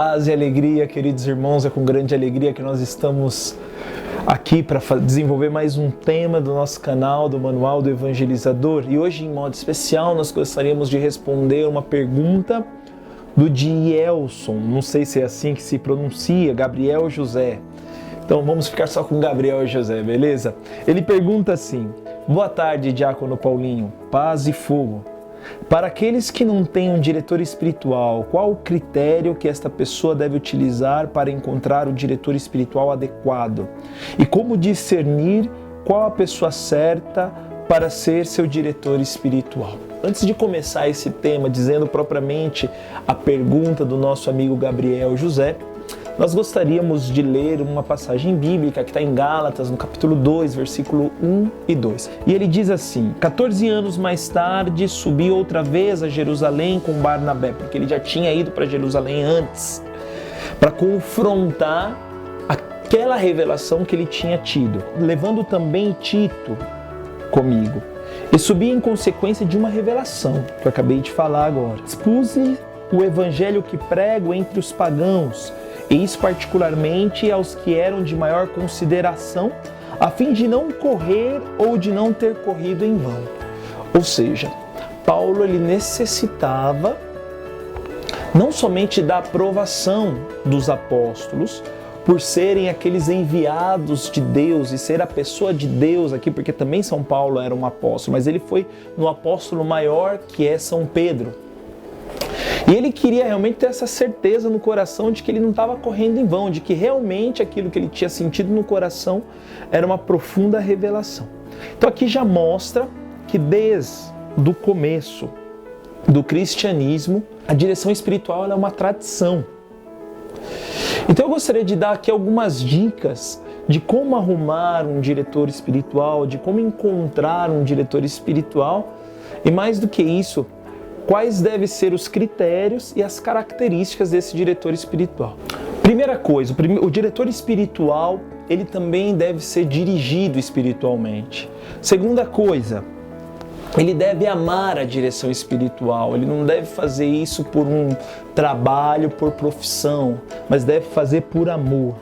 Paz e alegria, queridos irmãos, é com grande alegria que nós estamos aqui para desenvolver mais um tema do nosso canal, do Manual do Evangelizador. E hoje, em modo especial, nós gostaríamos de responder uma pergunta do Dielson, não sei se é assim que se pronuncia, Gabriel José. Então vamos ficar só com Gabriel José, beleza? Ele pergunta assim: boa tarde, Diácono Paulinho, paz e fogo. Para aqueles que não têm um diretor espiritual, qual o critério que esta pessoa deve utilizar para encontrar o diretor espiritual adequado? E como discernir qual a pessoa certa para ser seu diretor espiritual? Antes de começar esse tema, dizendo propriamente a pergunta do nosso amigo Gabriel José, nós gostaríamos de ler uma passagem bíblica que está em Gálatas, no capítulo 2, versículo 1 e 2. E ele diz assim: 14 anos mais tarde, subi outra vez a Jerusalém com Barnabé, porque ele já tinha ido para Jerusalém antes, para confrontar aquela revelação que ele tinha tido, levando também Tito comigo. E subi em consequência de uma revelação, que eu acabei de falar agora. Expus-lhe o evangelho que prego entre os pagãos, e isso particularmente aos que eram de maior consideração, a fim de não correr ou de não ter corrido em vão. Ou seja, Paulo ele necessitava não somente da aprovação dos apóstolos, por serem aqueles enviados de Deus e ser a pessoa de Deus aqui, porque também São Paulo era um apóstolo, mas ele foi no apóstolo maior, que é São Pedro. E ele queria realmente ter essa certeza no coração de que ele não estava correndo em vão, de que realmente aquilo que ele tinha sentido no coração era uma profunda revelação. Então aqui já mostra que desde o começo do cristianismo, a direção espiritual é uma tradição. Então eu gostaria de dar aqui algumas dicas de como arrumar um diretor espiritual, de como encontrar um diretor espiritual e, mais do que isso, quais devem ser os critérios e as características desse diretor espiritual. Primeira coisa, o diretor espiritual, ele também deve ser dirigido espiritualmente. Segunda coisa, ele deve amar a direção espiritual, ele não deve fazer isso por um trabalho, por profissão, mas deve fazer por amor.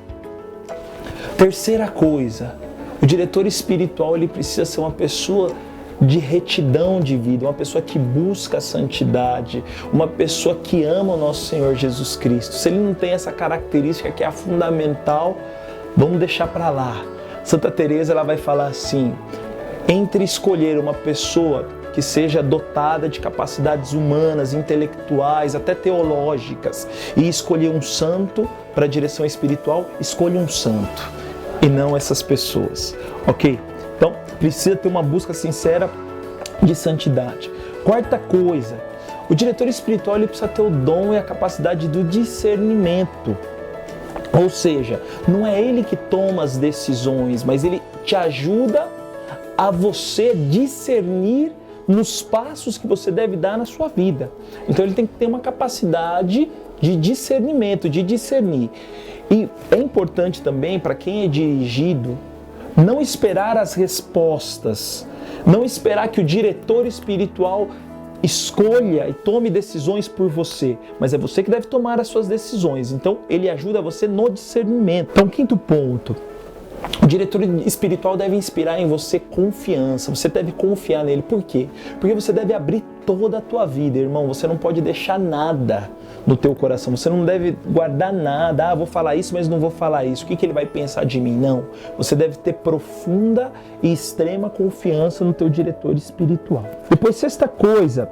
Terceira coisa, o diretor espiritual ele precisa ser uma pessoa de retidão de vida, uma pessoa que busca a santidade, uma pessoa que ama o nosso Senhor Jesus Cristo. Se ele não tem essa característica que é a fundamental, vamos deixar para lá. Santa Teresa ela vai falar assim: entre escolher uma pessoa que seja dotada de capacidades humanas, intelectuais, até teológicas, e escolher um santo para a direção espiritual, escolha um santo e não essas pessoas, ok? Então, precisa ter uma busca sincera de santidade. Quarta coisa, o diretor espiritual ele precisa ter o dom e a capacidade do discernimento. Ou seja, não é ele que toma as decisões, mas ele te ajuda a você discernir nos passos que você deve dar na sua vida. Então ele tem que ter uma capacidade de discernimento, de discernir. E é importante também para quem é dirigido, não esperar as respostas, não esperar que o diretor espiritual escolha e tome decisões por você, mas é você que deve tomar as suas decisões. Então ele ajuda você no discernimento. Então, quinto ponto, o diretor espiritual deve inspirar em você confiança, você deve confiar nele. Por quê? Porque você deve abrir toda a tua vida, irmão. Você não pode deixar nada no teu coração, você não deve guardar nada. Vou falar isso, mas não vou falar isso. O que ele vai pensar de mim? Não. Você deve ter profunda e extrema confiança no teu diretor espiritual. Depois, sexta coisa,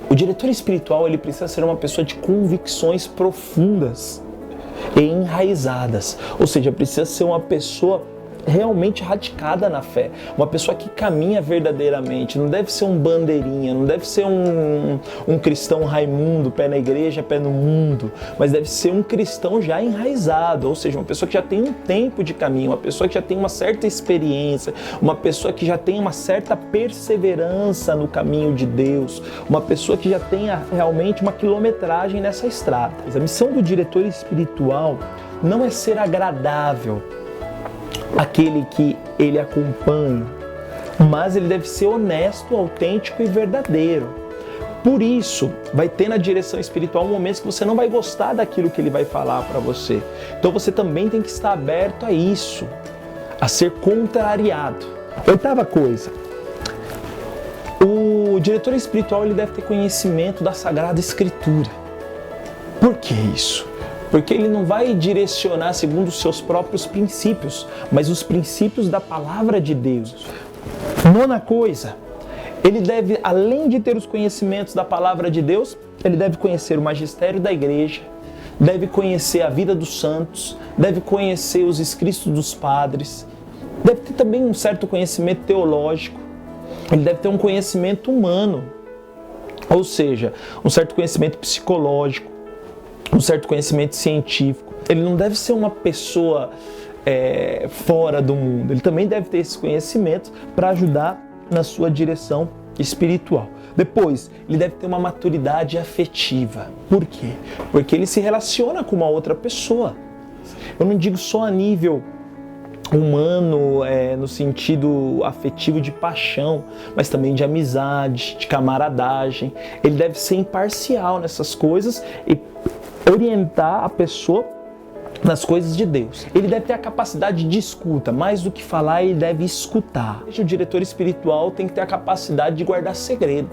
o diretor espiritual ele precisa ser uma pessoa de convicções profundas e enraizadas, ou seja, precisa ser uma pessoa realmente radicada na fé, uma pessoa que caminha verdadeiramente, não deve ser um bandeirinha, não deve ser um cristão Raimundo, pé na igreja, pé no mundo, mas deve ser um cristão já enraizado, ou seja, uma pessoa que já tem um tempo de caminho, uma pessoa que já tem uma certa experiência, uma pessoa que já tem uma certa perseverança no caminho de Deus, uma pessoa que já tenha realmente uma quilometragem nessa estrada. A missão do diretor espiritual não é ser agradável aquele que ele acompanha, mas ele deve ser honesto, autêntico e verdadeiro. Por isso, vai ter na direção espiritual momentos que você não vai gostar daquilo que ele vai falar para você. Então você também tem que estar aberto a isso, a ser contrariado. Oitava coisa, o diretor espiritual ele deve ter conhecimento da Sagrada Escritura. Por que isso? Porque ele não vai direcionar segundo os seus próprios princípios, mas os princípios da Palavra de Deus. Nona coisa, ele deve, além de ter os conhecimentos da Palavra de Deus, ele deve conhecer o magistério da igreja, deve conhecer a vida dos santos, deve conhecer os escritos dos padres, deve ter também um certo conhecimento teológico, ele deve ter um conhecimento humano, ou seja, um certo conhecimento psicológico, um certo conhecimento científico. Ele não deve ser uma pessoa fora do mundo, ele também deve ter esse conhecimento para ajudar na sua direção espiritual. Depois, ele deve ter uma maturidade afetiva. Por quê? Porque ele se relaciona com uma outra pessoa. Eu não digo só a nível humano, no sentido afetivo de paixão, mas também de amizade, de camaradagem. Ele deve ser imparcial nessas coisas e orientar a pessoa nas coisas de Deus. Ele deve ter a capacidade de escuta, mais do que falar, ele deve escutar. O diretor espiritual tem que ter a capacidade de guardar segredo.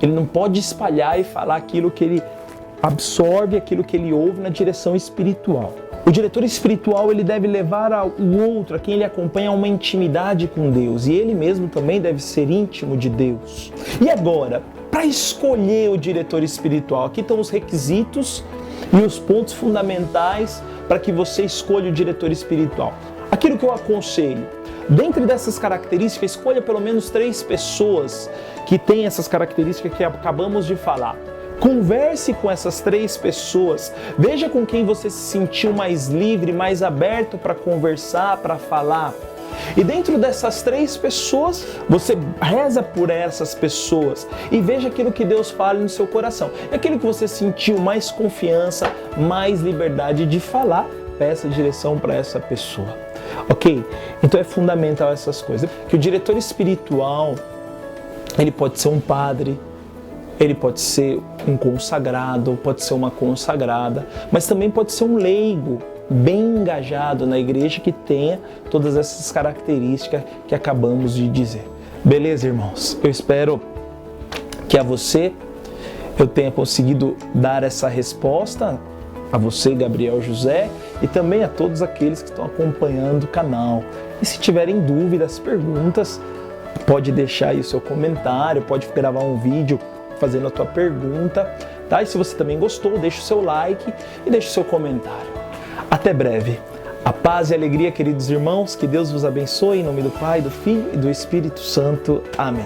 Ele não pode espalhar e falar aquilo que ele absorve, aquilo que ele ouve na direção espiritual. O diretor espiritual ele deve levar o outro, a quem ele acompanha, a uma intimidade com Deus. E ele mesmo também deve ser íntimo de Deus. E agora, para escolher o diretor espiritual, aqui estão os requisitos e os pontos fundamentais para que você escolha o diretor espiritual. Aquilo que eu aconselho, dentre dessas características, escolha pelo menos 3 pessoas que têm essas características que acabamos de falar. Converse com essas 3 pessoas, veja com quem você se sentiu mais livre, mais aberto para conversar, para falar. E dentro dessas 3 pessoas, você reza por essas pessoas e veja aquilo que Deus fala no seu coração. E aquilo que você sentiu mais confiança, mais liberdade de falar, peça direção para essa pessoa. Ok? Então é fundamental essas coisas. Que o diretor espiritual, ele pode ser um padre, ele pode ser um consagrado, pode ser uma consagrada, mas também pode ser um leigo, bem engajado na igreja, que tenha todas essas características que acabamos de dizer. Beleza, irmãos? Eu espero que a você eu tenha conseguido dar essa resposta, a você, Gabriel José, e também a todos aqueles que estão acompanhando o canal. E se tiverem dúvidas, perguntas, pode deixar aí o seu comentário, pode gravar um vídeo fazendo a tua pergunta, tá? E se você também gostou, deixa o seu like e deixa o seu comentário. Até breve. A paz e a alegria, queridos irmãos, que Deus vos abençoe, em nome do Pai, do Filho e do Espírito Santo. Amém.